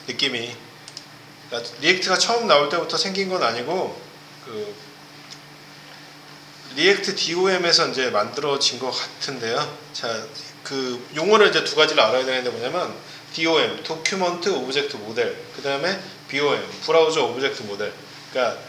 느낌이. 그러니까 리액트가 처음 나올 때부터 생긴 건 아니고 그 리액트 DOM에서 이제 만들어진 것 같은데요. 자, 그 용어를 이제 두 가지를 알아야 되는데 뭐냐면 DOM, 도큐먼트 오브젝트 모델, 그 다음에 BOM, 브라우저 오브젝트 모델. 그러니까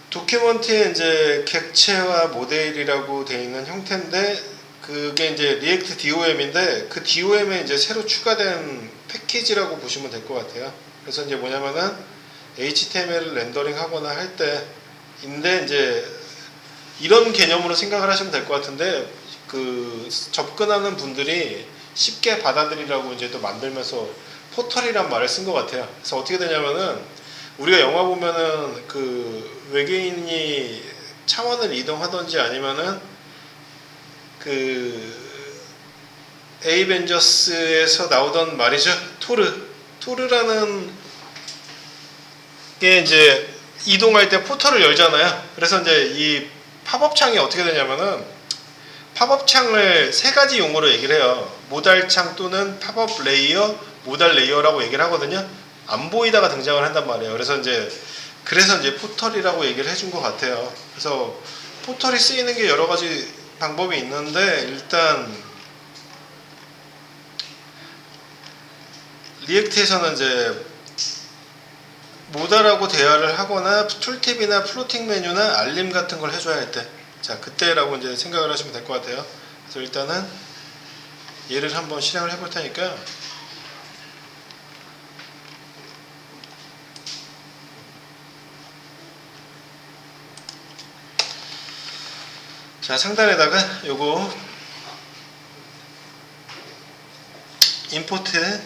도큐먼트에 이제 객체화 모델이라고 되어 있는 형태인데 그게 이제 리액트 DOM인데 그 DOM에 이제 새로 추가된 패키지라고 보시면 될 것 같아요. 그래서 이제 뭐냐면은 HTML을 렌더링 하거나 할 때인데 이제 이런 개념으로 생각을 하시면 될 것 같은데 그 접근하는 분들이 쉽게 받아들이라고 이제 또 만들면서 포털이란 말을 쓴 것 같아요. 그래서 어떻게 되냐면은 우리가 영화 보면은 그 외계인이 차원을 이동하던지 아니면은 그 에이벤저스에서 나오던 말이죠. 토르라는 게 이제 이동할 때 포털을 열잖아요. 그래서 이제 이 팝업 창이 어떻게 되냐면은 팝업 창을 세 가지 용어로 얘기를 해요. 모달 창 또는 팝업 레이어, 모달 레이어라고 얘기를 하거든요. 안 보이다가 등장을 한단 말이에요. 그래서 이제 포털이라고 얘기를 해준 것 같아요. 그래서 포털이 쓰이는 게 여러 가지 방법이 있는데 일단 리액트에서는 이제 모달하고 대화를 하거나 툴팁이나 플로팅 메뉴나 알림 같은 걸 해줘야 할 때, 자 그때라고 이제 생각을 하시면 될 것 같아요. 그래서 일단은 얘를 한번 실행을 해볼 테니까 자 상단에다가 요거 임포트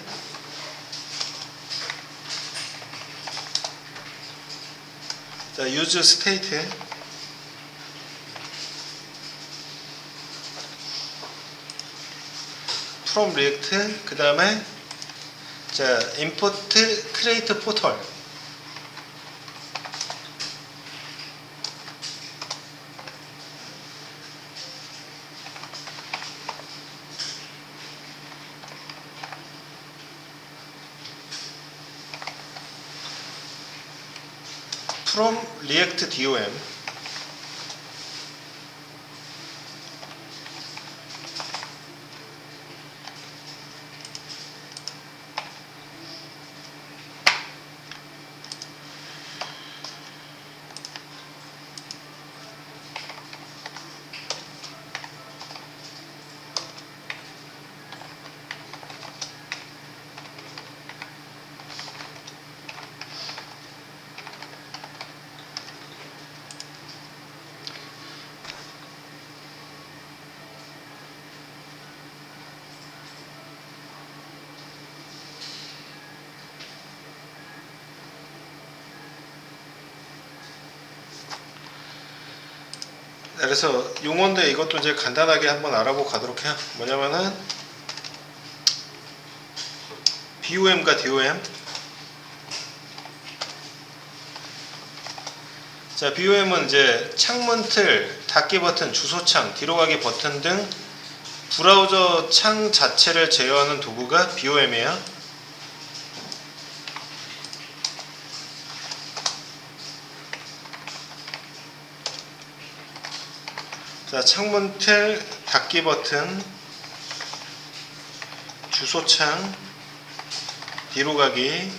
자 use state from react 그 다음에 자 import create portal from react DOM 그래서 용어인데 이것도 이제 간단하게 한번 알아보고 가도록 해요. 뭐냐면은 BOM과 DOM 자 BOM은 이제 창문 틀, 닫기 버튼, 주소창, 뒤로 가기 버튼 등 브라우저 창 자체를 제어하는 도구가 BOM이에요. 자, 창문 틀, 닫기 버튼, 주소창, 뒤로 가기,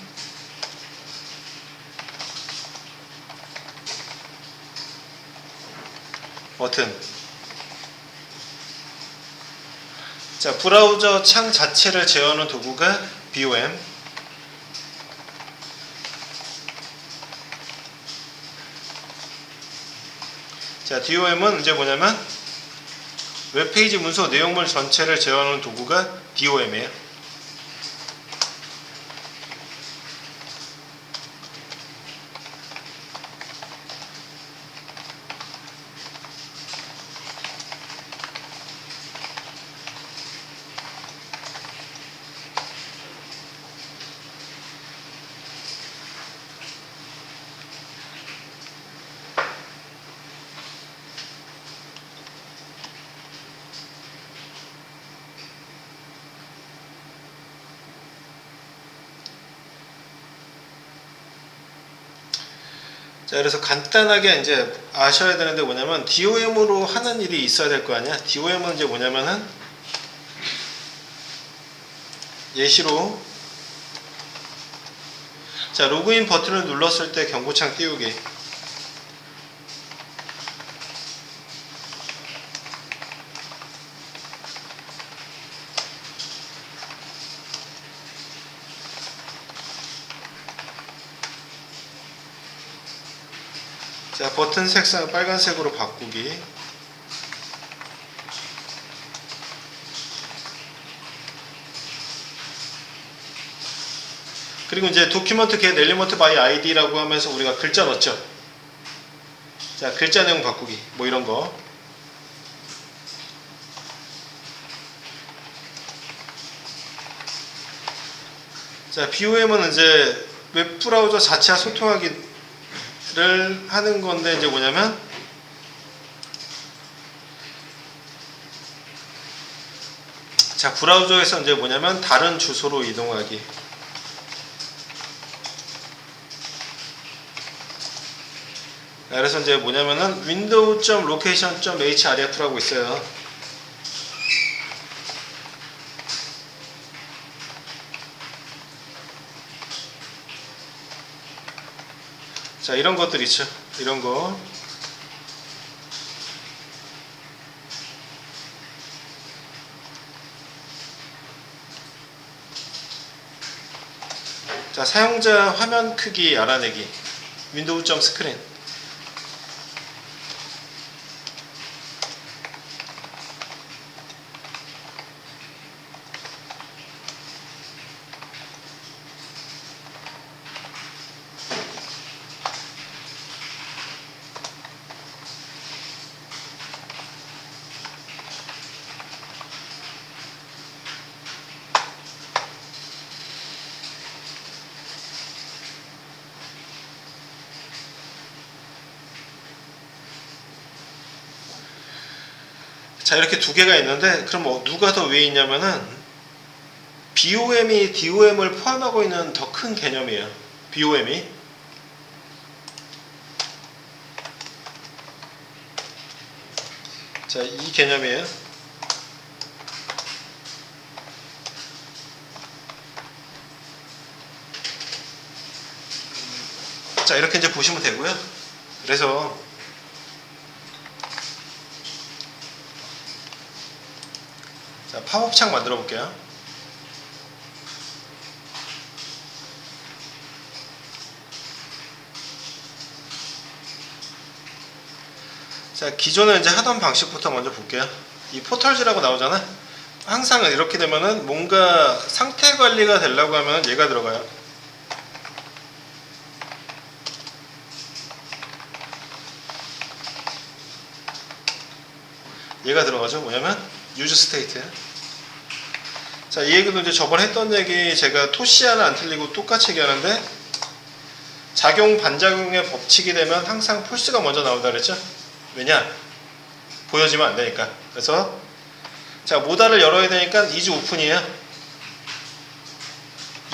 버튼. 자, 브라우저 창 자체를 제어하는 도구가 BOM. 자, DOM은 이제 뭐냐면 웹페이지 문서 내용물 전체를 제어하는 도구가 DOM이에요. 자, 그래서 간단하게 이제 아셔야 되는데 뭐냐면 DOM으로 하는 일이 있어야 될 거 아니야. DOM은 이제 뭐냐면은 예시로 자, 로그인 버튼을 눌렀을 때 경고창 띄우기. 자, 버튼 색상 빨간색으로 바꾸기. 그리고 이제 도큐먼트 get 엘리먼트 by id라고 하면서 우리가 글자 넣었죠. 자, 글자 내용 바꾸기. 뭐 이런 거. 자, BOM은 이제 웹브라우저 자체와 소통하기를 하는 건데 이제 뭐냐면 자, 브라우저에서 이제 뭐냐면 다른 주소로 이동하기. 그래서 이제 뭐냐면은 window.location.href라고 있어요. 자, 이런 것들 있죠. 이런 거. 자, 사용자 화면 크기 알아내기. window.screen. 자, 이렇게 두 개가 있는데 그럼 누가 더 위에 있냐면은 BOM이 DOM을 포함하고 있는 더 큰 개념이에요. BOM이. 자, 이 개념이에요. 자, 이렇게 이제 보시면 되고요. 그래서 자, 팝업 창 만들어 볼게요. 자, 기존에 이제 하던 방식부터 먼저 볼게요. 이 포털즈라고 나오잖아. 항상 이렇게 되면은 뭔가 상태 관리가 되려고 하면 얘가 들어가요. 얘가 들어가죠. 뭐냐면 use state. 자, 이 얘기도 이제 저번에 했던 얘기 제가 토시 하나 안 틀리고 똑같이 얘기하는데 작용 반작용의 법칙이 되면 항상 폴스가 먼저 나온다 그랬죠. 왜냐? 보여지면 안 되니까. 그래서 자, 모달을 열어야 되니까 is open이에요.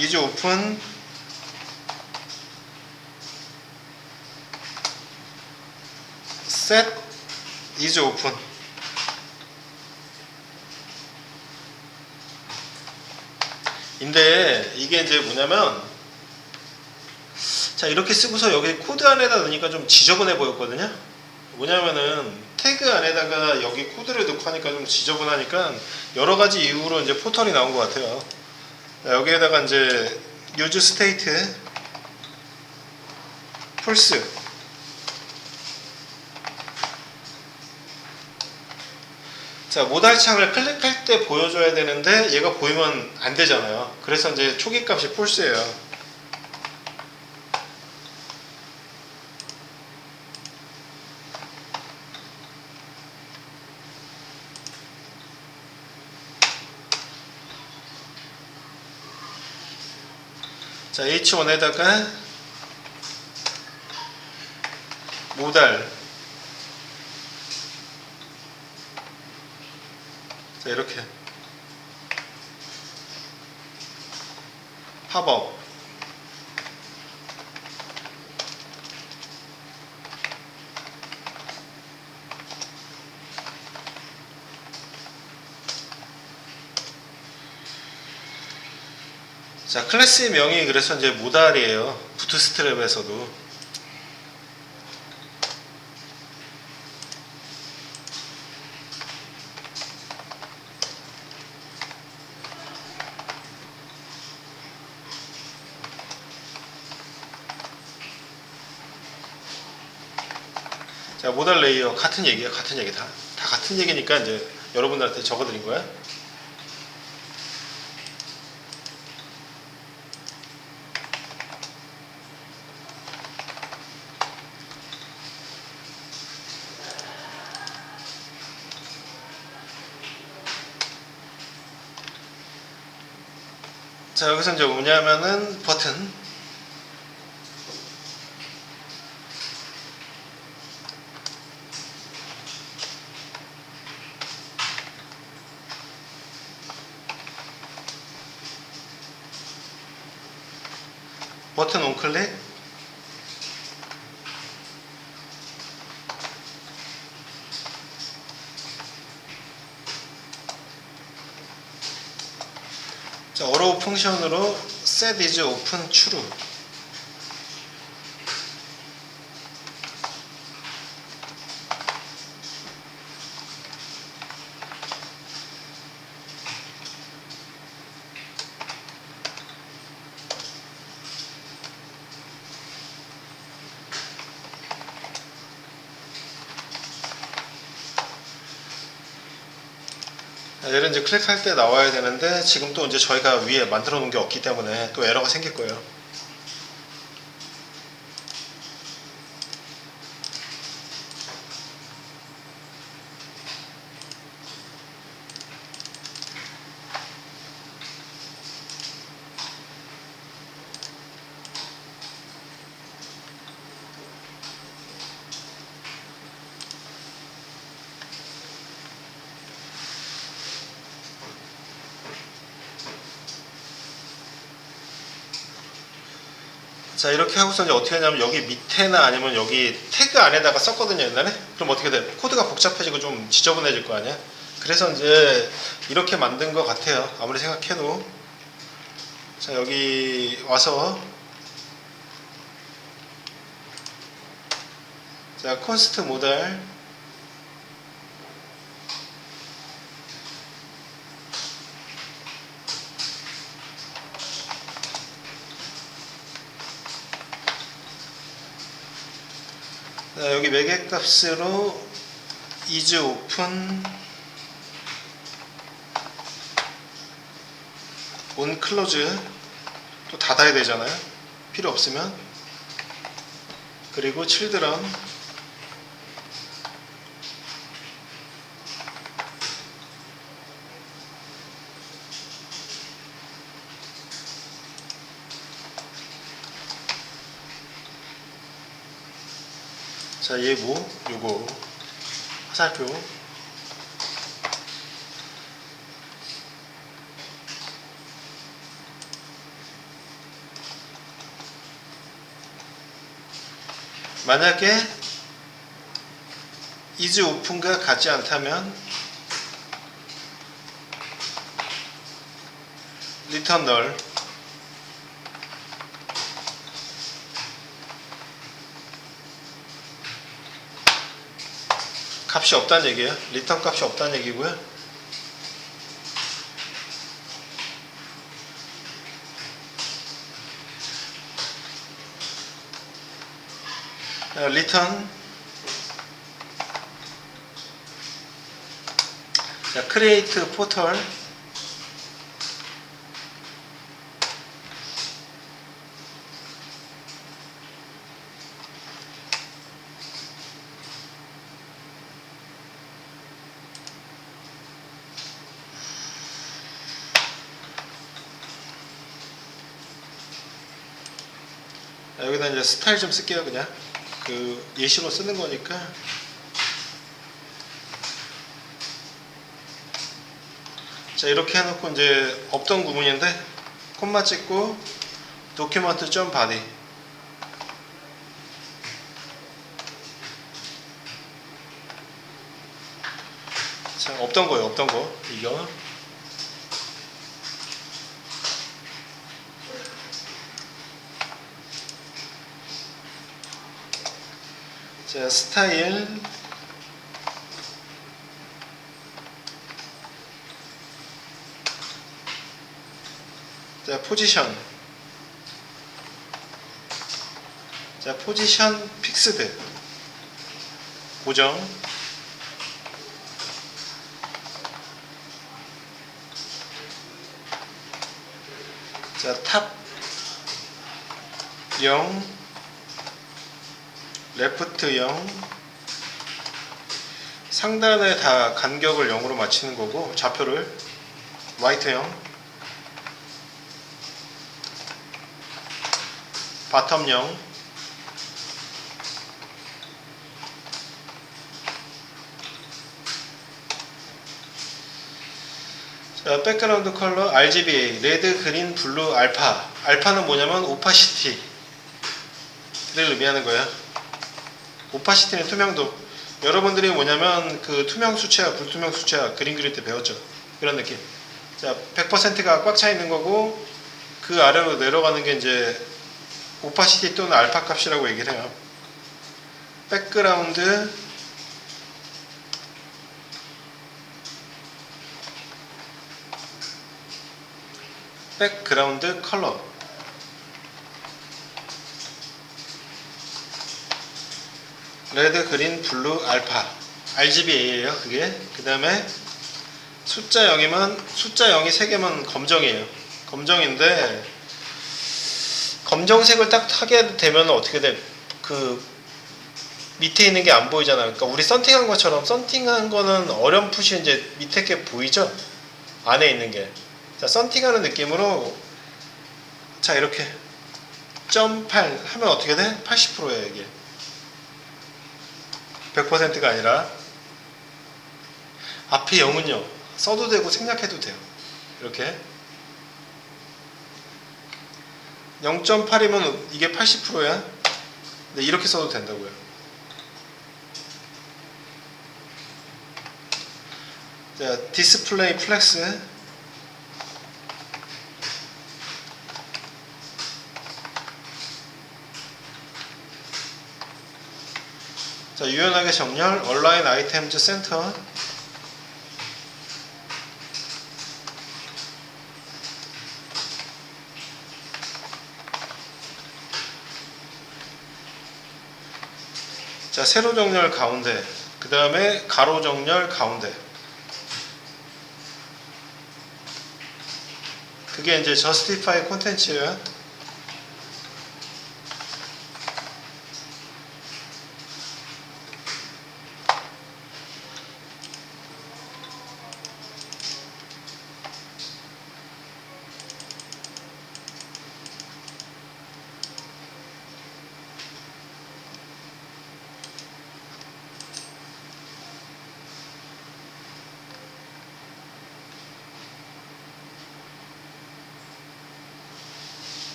is open set is open. 인데 이게 이제 뭐냐면 자, 이렇게 쓰고서 여기 코드 안에다 넣으니까 좀 지저분해 보였거든요. 뭐냐면은 태그 안에다가 여기 코드를 넣고 하니까 좀 지저분하니까 여러 가지 이유로 이제 포털이 나온 것 같아요. 여기에다가 이제 use state false. 자, 모달 창을 클릭할 때 보여줘야 되는데 얘가 보이면 안 되잖아요. 그래서 이제 초기 값이 false예요. 자, H1에다가 모달. 자, 이렇게 팝업. 자, 클래스의 명이 그래서 이제 모달이에요. 부트스트랩에서도. 자, 모달 레이어 같은 얘기야. 같은 얘기 다 같은 얘기니까 이제 여러분들한테 적어드린 거야. 자, 여기서 이제 뭐냐면은 버튼. 버튼 온클릭. 자, 어로우 펑션으로 set is open true. 얘를 이제 클릭할 때 나와야 되는데 지금 또 이제 저희가 위에 만들어 놓은 게 없기 때문에 또 에러가 생길 거예요. 자, 이렇게 하고서 이제 어떻게 하냐면 여기 밑에나 아니면 여기 태그 안에다가 썼거든요, 옛날에. 그럼 어떻게 돼? 코드가 복잡해지고 좀 지저분해질 거 아니야? 그래서 이제 이렇게 만든 것 같아요, 아무리 생각해도. 자, 여기 와서 자, const 모달 자, 여기 매개 값으로 is open on close 또 닫아야 되잖아요, 필요 없으면. 그리고 children 자, 얘 뭐? 요거 화살표. 만약에 is open과 같지 않다면 return null. 값이 없다는 얘기예요. 리턴 값이 없다는 얘기고요. 리턴 자, create portal 여기다 이제 스타일 좀 쓸게요. 그냥 그 예시로 쓰는 거니까. 자, 이렇게 해놓고 이제 없던 구문인데 콤마 찍고 document 점 body. 자, 없던 거예요. 없던 거 이거. 자, 스타일, 자, 포지션, 자, 포지션 픽스드, 고정, 자, 탑 0, 레프트 0, 상단에 다 간격을 0으로 맞추는 거고, 좌표를 라이트 0, 바텀 0, 자, 백그라운드 컬러 RGBA, 레드, 그린, 블루, 알파. 알파는 뭐냐면 오파시티를 의미하는 거야. 오파시티는 투명도. 여러분들이 뭐냐면 그 투명 수채화, 불투명 수채화 그림 그릴 때 배웠죠. 그런 느낌. 자, 100%가 꽉 차 있는 거고, 그 아래로 내려가는 게 이제 오파시티 또는 알파 값이라고 얘기를 해요. 백그라운드, 백그라운드 컬러, 레드, 그린, 블루, 알파, RGBA예요 그게. 그 다음에 숫자 0이면, 숫자 0이 3개면 검정이에요. 검정인데 검정색을 딱 하게 되면 어떻게 돼? 그 밑에 있는 게 안 보이잖아. 그러니까 우리 썬팅한 것처럼, 썬팅한 거는 어렴풋이 이제 밑에 게 보이죠? 안에 있는 게. 자, 썬팅하는 느낌으로, 자, 이렇게 0.8 하면 어떻게 돼? 80%예요 이게. 100%가 아니라. 앞에 0은요 써도 되고 생략해도 돼요. 이렇게 0.8이면 이게 80%야. 근데 이렇게 써도 된다고요. 자, 디스플레이 플렉스, 자, 유연하게 정렬, 얼라인 아이템즈 센터, 자, 세로 정렬 가운데, 그 다음에 가로 정렬 가운데. 그게 이제 저스티파이 콘텐츠예요.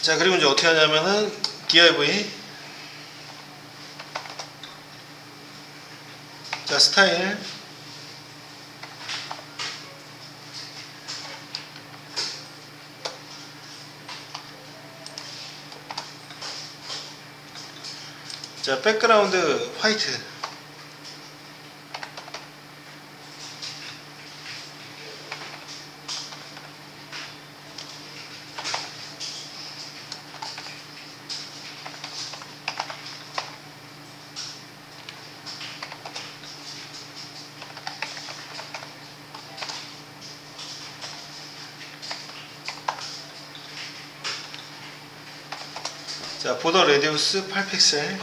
자, 그리고 이제 어떻게 하냐면은 DIV, 자, 스타일, 자, 백그라운드 화이트, 자, 보더 레디우스 8픽셀,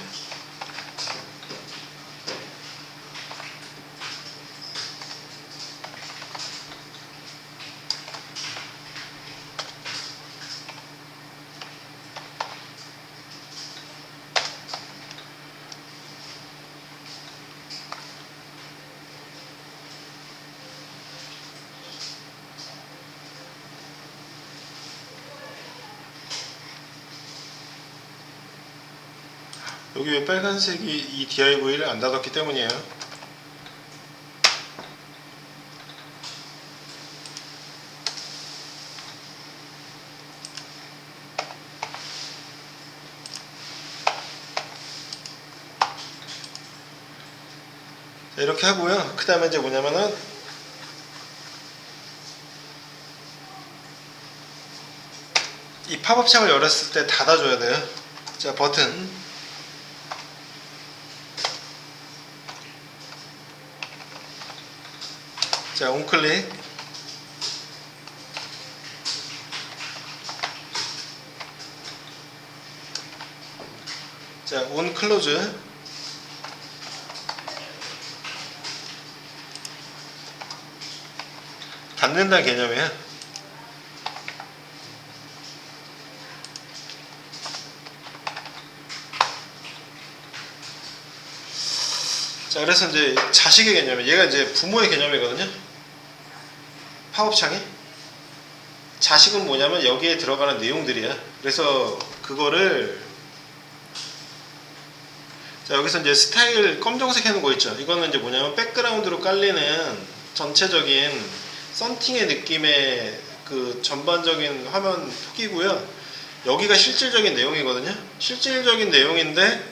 여기 왜 빨간색이 이 DIV를 안 닫았기 때문이에요. 자, 이렇게 하고요. 그 다음에 이제 뭐냐면은 이 팝업 창을 열었을 때 닫아줘야 돼요. 자, 버튼. 자, 온클릭. 자, 온 클로즈. 닫는다는 개념이에요. 자, 그래서 이제 자식의 개념이에요. 얘가 이제 부모의 개념이거든요. 팝업창이. 자식은 뭐냐면 여기에 들어가는 내용들이야. 그래서 그거를, 자, 여기서 이제 스타일 검정색 해놓은 거 있죠. 이거는 이제 뭐냐면 백그라운드로 깔리는 전체적인 썬팅의 느낌의 그 전반적인 화면 폭이고요. 여기가 실질적인 내용이거든요. 실질적인 내용인데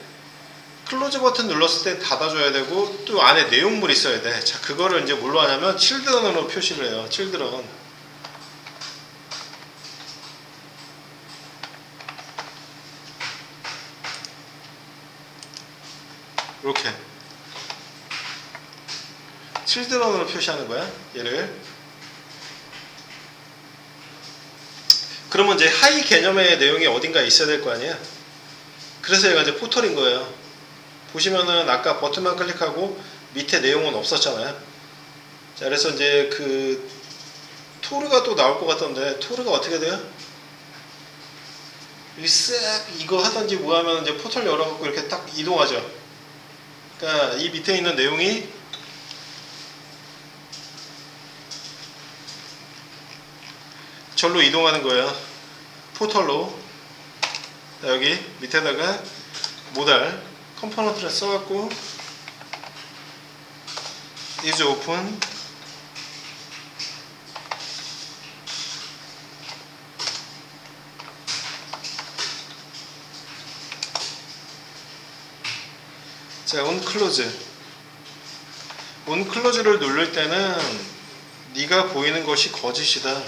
클로즈 버튼 눌렀을 때 닫아줘야 되고 또 안에 내용물이 있어야 돼. 자, 그거를 이제 뭘로 하냐면 칠드런으로 표시를 해요. 칠드런. 이렇게 칠드런으로 표시하는 거야. 얘를. 그러면 이제 하이 개념의 내용이 어딘가에 있어야 될 거 아니야. 그래서 얘가 이제 포털인 거예요. 보시면은 아까 버튼만 클릭하고 밑에 내용은 없었잖아요. 자, 그래서 이제 그 토르가 또 나올 것 같던데 토르가 어떻게 돼요? 이거 하던지 뭐 하면 이제 포털 열어갖고 이렇게 딱 이동하죠. 그러니까 이 밑에 있는 내용이 절로 이동하는 거예요. 포털로. 자, 여기 밑에다가 모달 컴포넌트를 써갖고 is open 자, on close. on close를 누를 때는 네가 보이는 것이 거짓이다.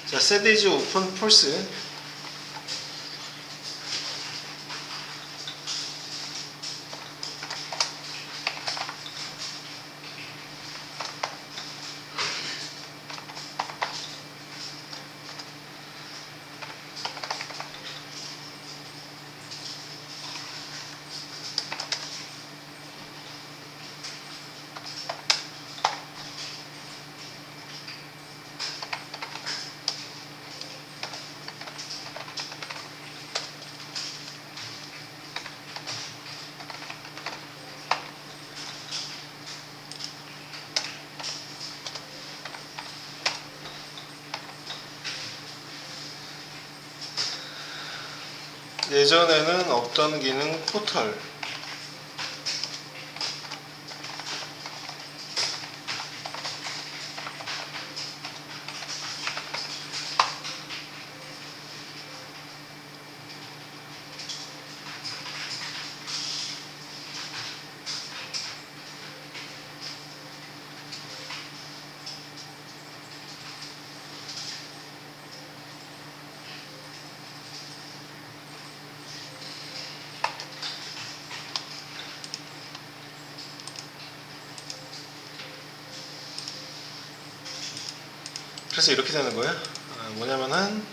자, set is open false. 예전에는 없던 기능 포털. 그래서 이렇게 되는 거예요. 뭐냐면은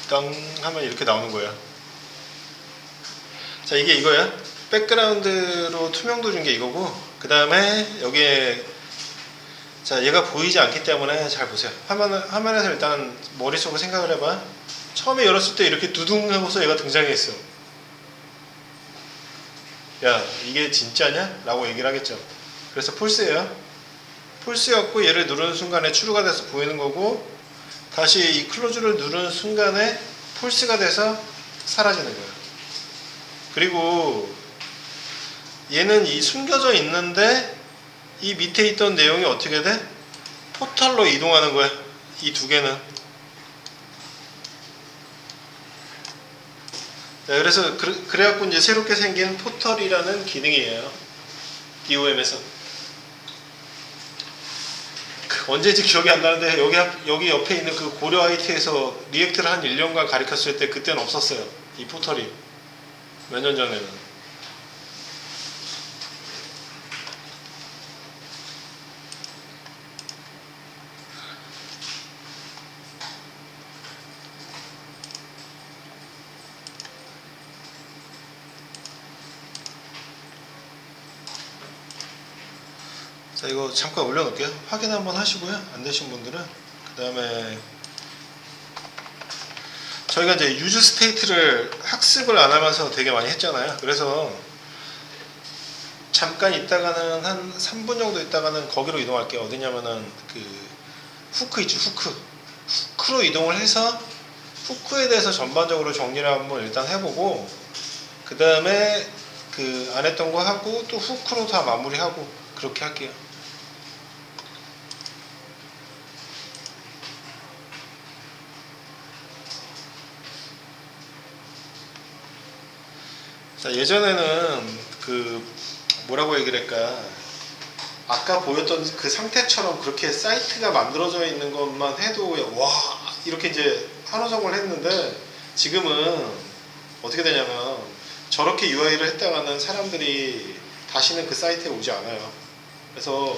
땅 하면 이렇게 나오는 거예요. 자, 이게 이거야. 백그라운드로 투명도 준 게 이거고, 그 다음에 여기에, 자, 얘가 보이지 않기 때문에 잘 보세요. 화면에서 일단 머릿속으로 생각을 해봐. 처음에 열었을 때 이렇게 두둥 하고서 얘가 등장했어. 야, 이게 진짜냐? 라고 얘기를 하겠죠. 그래서 폴스예요. 폴스였고 얘를 누르는 순간에 추루가 돼서 보이는 거고, 다시 이 클로즈를 누르는 순간에 폴스가 돼서 사라지는 거예요. 그리고 얘는 이 숨겨져 있는데 이 밑에 있던 내용이 어떻게 돼? 포털로 이동하는 거야. 이 두 개는. 네, 그래서 그래갖고 이제 새롭게 생긴 포털이라는 기능이에요. DOM에서. 언제인지 기억이 안 나는데 여기 옆에 있는 그 고려 IT에서 리액트를 한 1년간 가르쳤을 때 그때는 없었어요. 이 포털이. 몇 년 전에는. 자, 이거 잠깐 올려놓을게요. 확인 한번 하시고요. 안 되신 분들은. 그 다음에 저희가 이제 유즈 스테이트를 학습을 안 하면서 되게 많이 했잖아요. 그래서 잠깐 있다가는 한 3분 정도 있다가는 거기로 이동할게요. 어디냐면은 그 후크 있죠. 후크로 이동을 해서 후크에 대해서 전반적으로 정리를 한번 일단 해보고 그 다음에 그 안 했던 거 하고 또 후크로 다 마무리하고 그렇게 할게요. 자, 예전에는 그 뭐라고 얘기를 할까, 아까 보였던 그 상태처럼 그렇게 사이트가 만들어져 있는 것만 해도 와 이렇게 이제 환호성을 했는데 지금은 어떻게 되냐면 저렇게 UI를 했다가는 사람들이 다시는 그 사이트에 오지 않아요. 그래서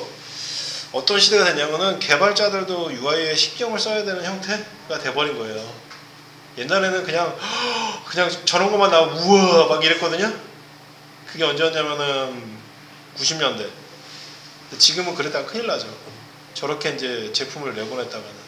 어떤 시대가 됐냐면은 개발자들도 UI에 신경을 써야 되는 형태가 돼버린 거예요. 옛날에는 그냥 저런 것만 나오고 우와 막 이랬거든요. 그게 언제였냐면은 90년대. 지금은 그랬다가 큰일 나죠. 저렇게 이제 제품을 내보냈다가는.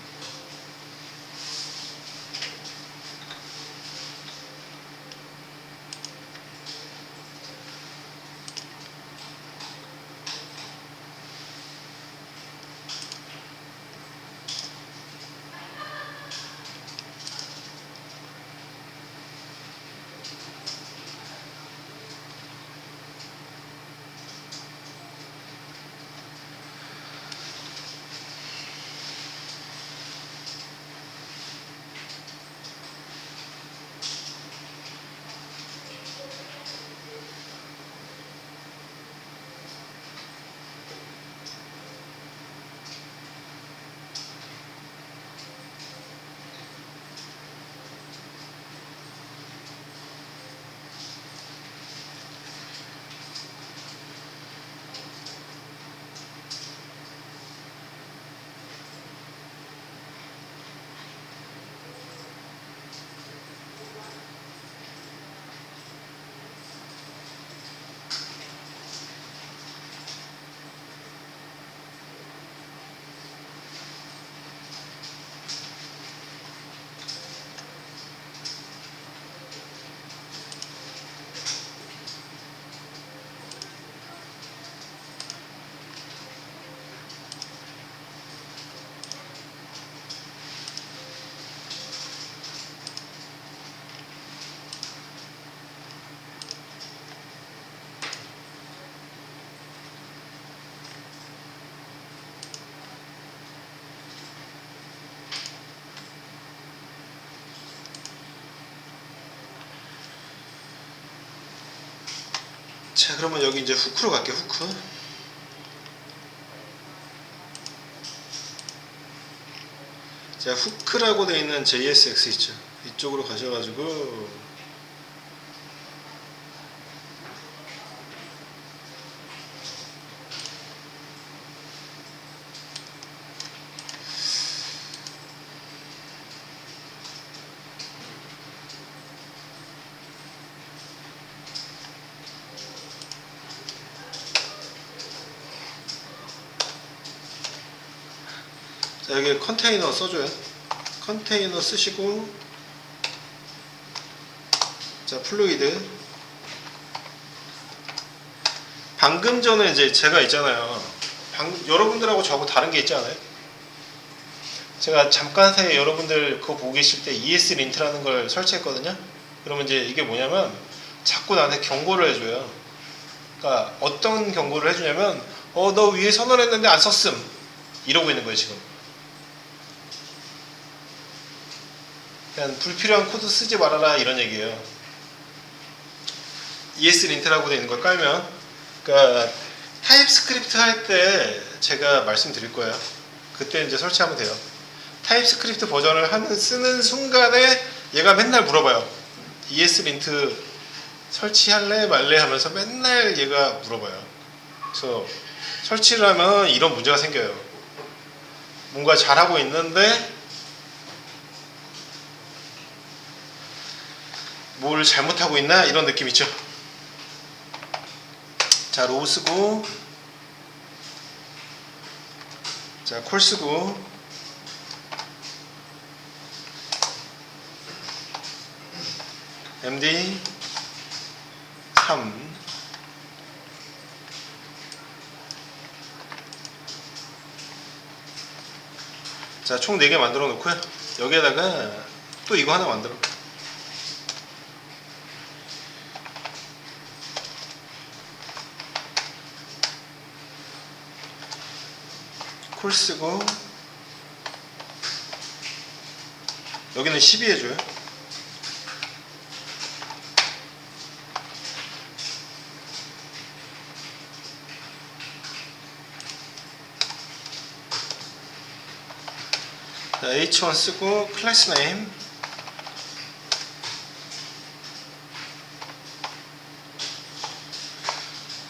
자, 그러면 여기 이제 후크로 갈게요. 후크. 자, 후크라고 되어 있는 JSX 있죠. 이쪽으로 가셔가지고 자, 여기 컨테이너 써줘요. 컨테이너 쓰시고 자, 플루이드. 방금 전에 이제 제가 있잖아요. 여러분들하고 저하고 다른 게 있지 않아요? 제가 잠깐 사이에 여러분들 그거 보고 계실 때 ESLint라는 걸 설치했거든요. 그러면 이제 이게 뭐냐면 자꾸 나한테 경고를 해줘요. 그러니까 어떤 경고를 해주냐면 너 위에 선언했는데 안 썼음 이러고 있는 거예요 지금. 그냥 불필요한 코드 쓰지 말아라 이런 얘기예요. ESLint라고 되어 있는 걸 깔면, 그러니까 타입스크립트 할 때 제가 말씀드릴 거예요. 그때 이제 설치하면 돼요. 타입스크립트 버전을 쓰는 순간에 얘가 맨날 물어봐요. ESLint 설치할래 말래 하면서 맨날 얘가 물어봐요. 그래서 설치를 하면 이런 문제가 생겨요. 뭔가 잘하고 있는데 뭘 잘못하고 있나 이런 느낌 있죠. 자, 로우 쓰고, 자, 콜 쓰고, md 3, 자, 총 4개 만들어 놓고요. 여기에다가 또 이거 하나 만들어. 콜 쓰고, 여기는 12 해줘요. 자, h1 쓰고 클래스 네임,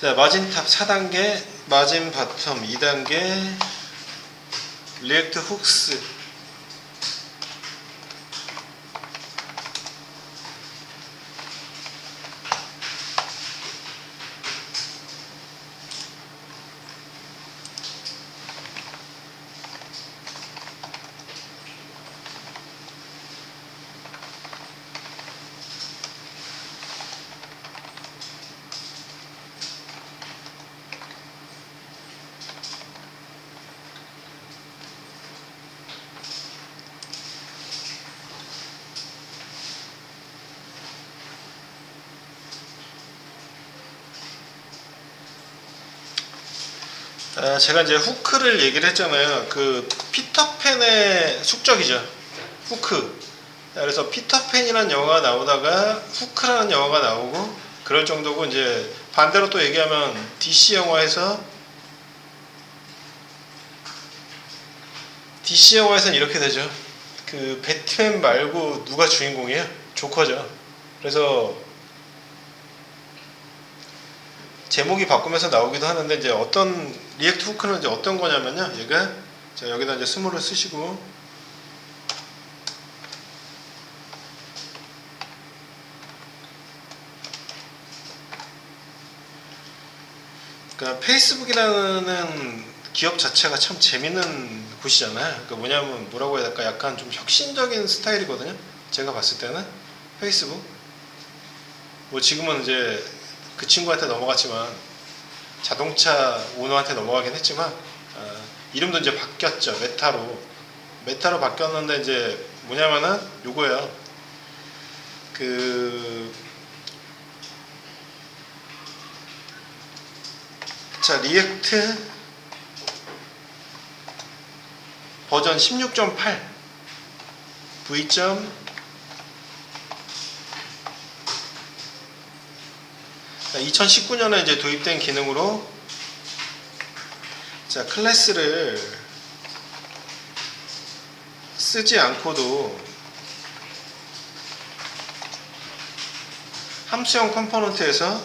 자, 마진 탑 4단계, 마진 바텀 2단계, 리액트 훅스, 제가 이제 후크를 얘기를 했잖아요. 그 피터팬의 숙적이죠. 후크. 그래서 피터팬이라는 영화가 나오다가 후크라는 영화가 나오고 그럴 정도고, 이제 반대로 또 얘기하면 DC 영화에서는 이렇게 되죠. 그 배트맨 말고 누가 주인공이에요? 조커죠. 그래서 제목이 바꾸면서 나오기도 하는데, 이제 어떤 리액트 후크는 이제 어떤 거냐면요. 얘가, 자, 여기다 이제 스몰을 쓰시고, 그러니까 페이스북이라는 기업 자체가 참 재밌는 곳이잖아요. 그러니까 뭐냐면 뭐라고 해야 될까? 약간 좀 혁신적인 스타일이거든요. 제가 봤을 때는 페이스북. 뭐 지금은 이제 그 친구한테 넘어갔지만, 자동차 오너한테 넘어가긴 했지만, 이름도 이제 바뀌었죠. 메타로 바뀌었는데, 이제 뭐냐면은 요거예요. 자, 리액트 버전 16.8 v. 2019년에 이제 도입된 기능으로, 자, 클래스를 쓰지 않고도 함수형 컴포넌트에서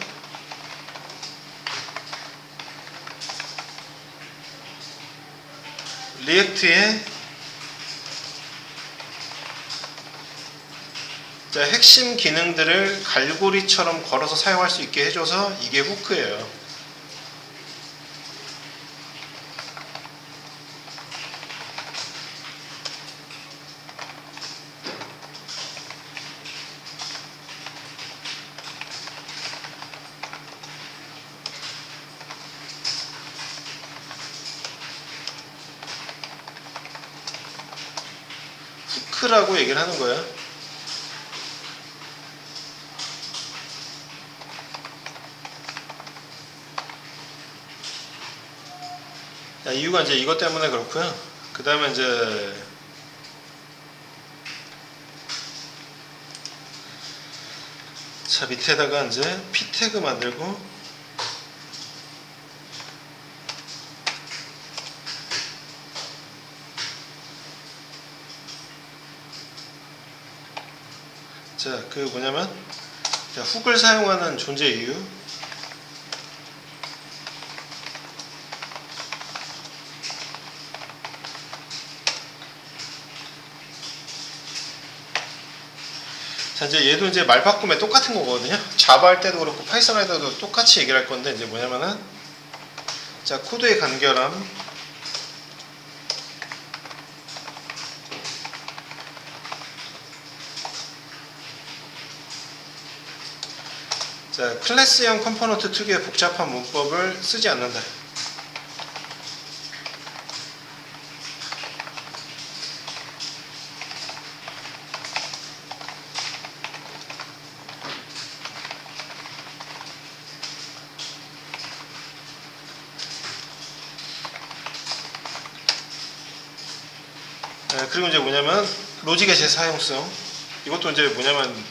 리액트에, 자, 핵심 기능들을 갈고리처럼 걸어서 사용할 수 있게 해줘서 이게 후크예요. 후크라고 얘기를 하는 거예요. 자, 이유가 이제 이것 때문에 그렇고요. 그 다음에 이제 자, 밑에다가 이제 P 태그 만들고, 자, 그 뭐냐면, 자, 훅을 사용하는 존재 이유. 자, 이제 얘도 이제 말 바꾸면 똑같은 거거든요. 자바 할 때도 그렇고 파이썬 할 때도 똑같이 얘기를 할 건데, 이제 뭐냐면은, 자, 코드의 간결함. 자, 클래스형 컴포넌트 특유의 복잡한 문법을 쓰지 않는다. 그리고 이제 뭐냐면 로직의 재사용성. 이것도 이제 뭐냐면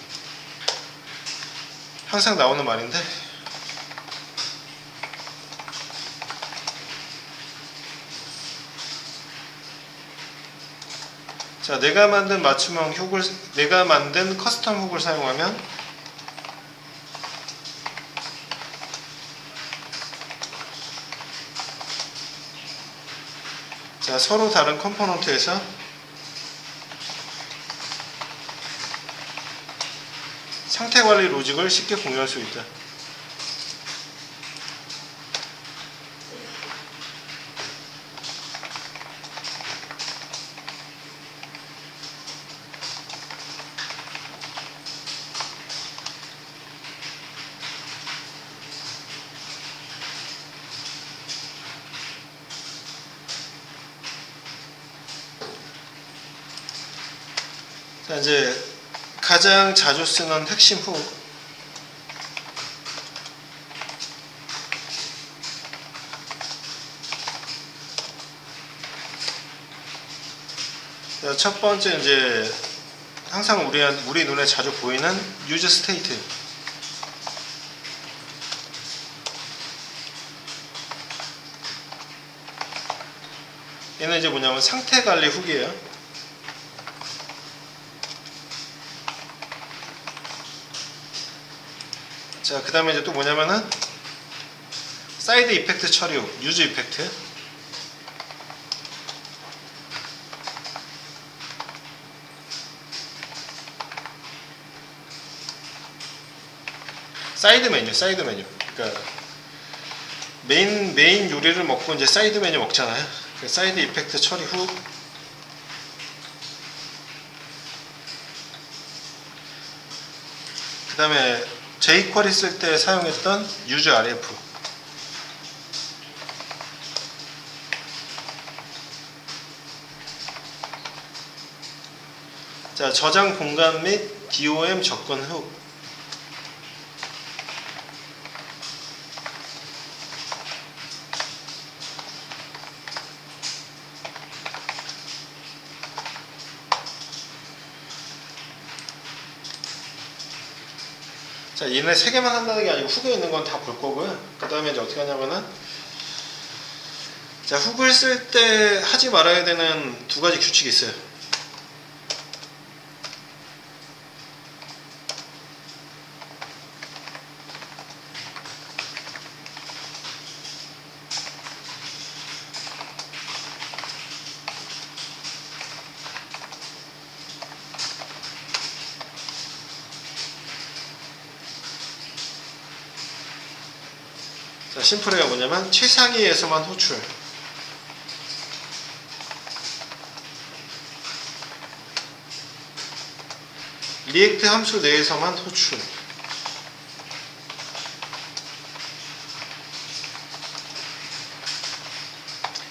항상 나오는 말인데, 자, 내가 만든 맞춤형 훅을, 내가 만든 커스텀 훅을 사용하면, 자, 서로 다른 컴포넌트에서 상태 관리 로직을 쉽게 공유할 수 있다. 자, 이제 가장 자주 쓰는 핵심 훅. 자, 첫 번째 이제 항상 우리 눈에 자주 보이는 use state. 얘는 이제 뭐냐면 상태 관리 훅이에요. 자, 그 다음에 이제 또 뭐냐면은 사이드 이펙트 처리 후, 유즈 이펙트. 사이드 메뉴. 그러니까 메인 요리를 먹고 이제 사이드 메뉴 먹잖아요. 그 사이드 이펙트 처리 후. 그 다음에 jQuery 쓸 때 사용했던 use ref. 자, 저장 공간 및 DOM 접근 후. 자, 얘네 세 개만 한다는 게 아니고 훅에 있는 건 다 볼 거고요. 그 다음에 이제 어떻게 하냐면은, 자, 훅을 쓸 때 하지 말아야 되는 두 가지 규칙이 있어요. 자, 심플해가 뭐냐면 최상위에서만 호출. 리액트 함수 내에서만 호출.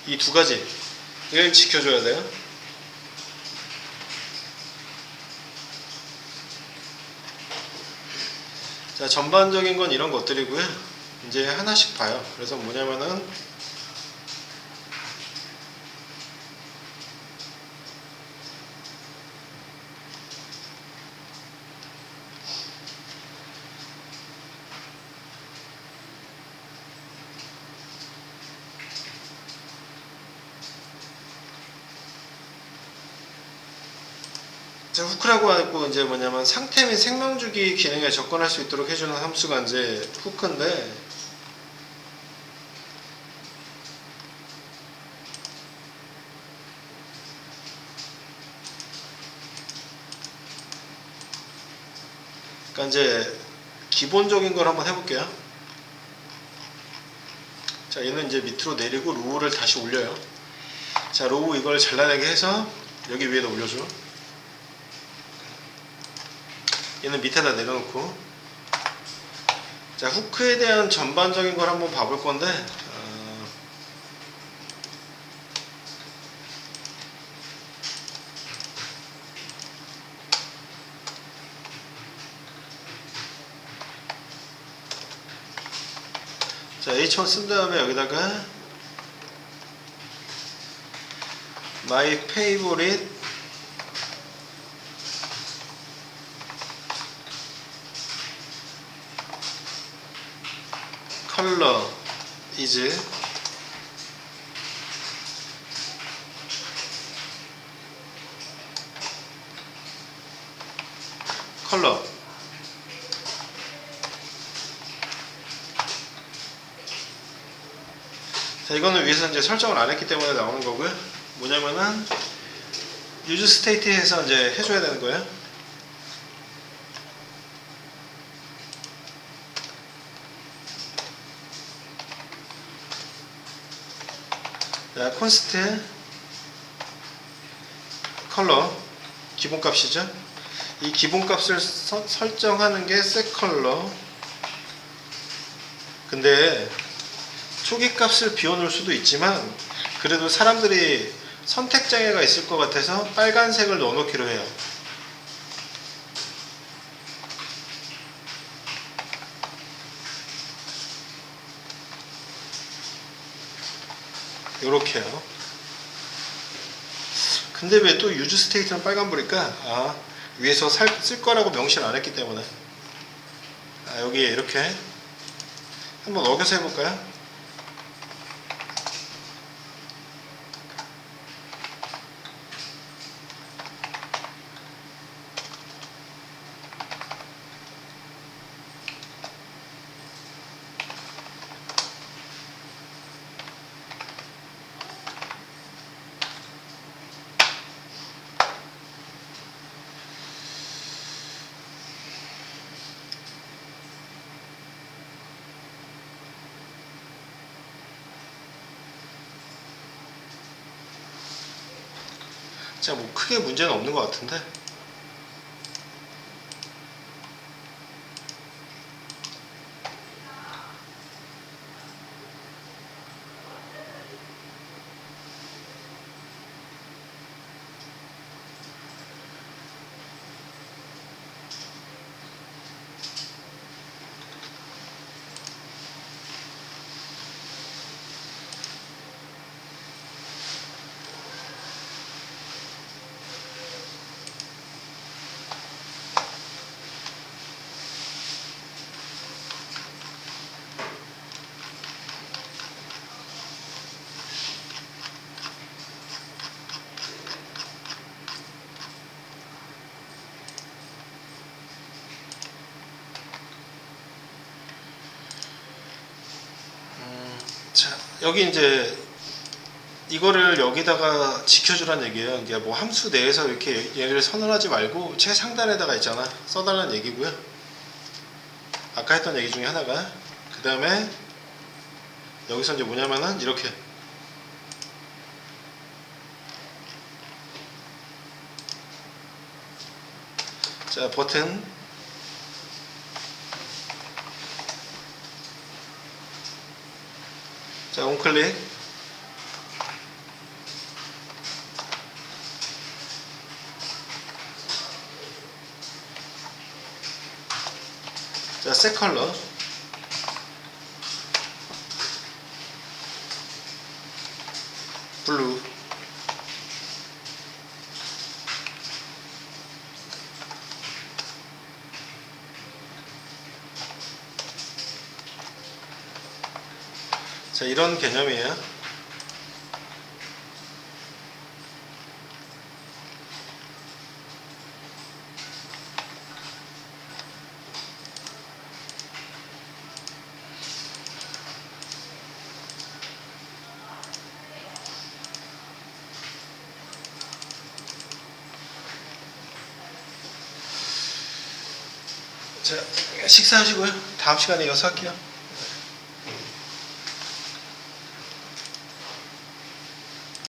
이 두 가지 이걸 지켜줘야 돼요. 자, 전반적인 건 이런 것들이고요. 이제 하나씩 봐요. 그래서 뭐냐면은, 자, 후크라고 하고 이제 뭐냐면 상태 및 생명주기 기능에 접근할 수 있도록 해주는 함수가 이제 후크인데, 그러니까 이제 기본적인 걸 한번 해볼게요. 자, 얘는 이제 밑으로 내리고 로우를 다시 올려요. 자, 로우 이걸 잘라내게 해서 여기 위에다 올려줘. 얘는 밑에다 내려놓고, 자, 후크에 대한 전반적인 걸 한번 봐볼 건데, 자, H1 쓴 다음에 여기다가 My favorite color is color. 자, 이거는 위에서 이제 설정을 안 했기 때문에 나오는 거고요. 뭐냐면은 use state에서 이제 해줘야 되는 거예요. 자, const color 기본값이죠. 이 기본값을 설정하는 게 setColor. 근데 초기 값을 비워놓을 수도 있지만 그래도 사람들이 선택 장애가 있을 것 같아서 빨간색을 넣어놓기로 해요. 요렇게요. 근데 왜 또 유즈 스테이트는 빨간불일까? 아, 위에서 쓸 거라고 명시를 안 했기 때문에. 아, 여기에 이렇게 한번 어겨서 해볼까요? 자, 뭐 크게 문제는 없는 것 같은데. 자, 여기 이제 이거를 여기다가 지켜주란 얘기예요. 이게 뭐 함수 내에서 이렇게 얘를 선언하지 말고 최상단에다가 있잖아, 써달라는 얘기고요. 아까 했던 얘기 중에 하나가, 그 다음에 여기서 이제 뭐냐면은 이렇게 자, 버튼 자, 온클릭 자, 색 컬러 블루 자, 이런 개념이에요. 자, 식사하시고요. 다음 시간에 이어서 할게요.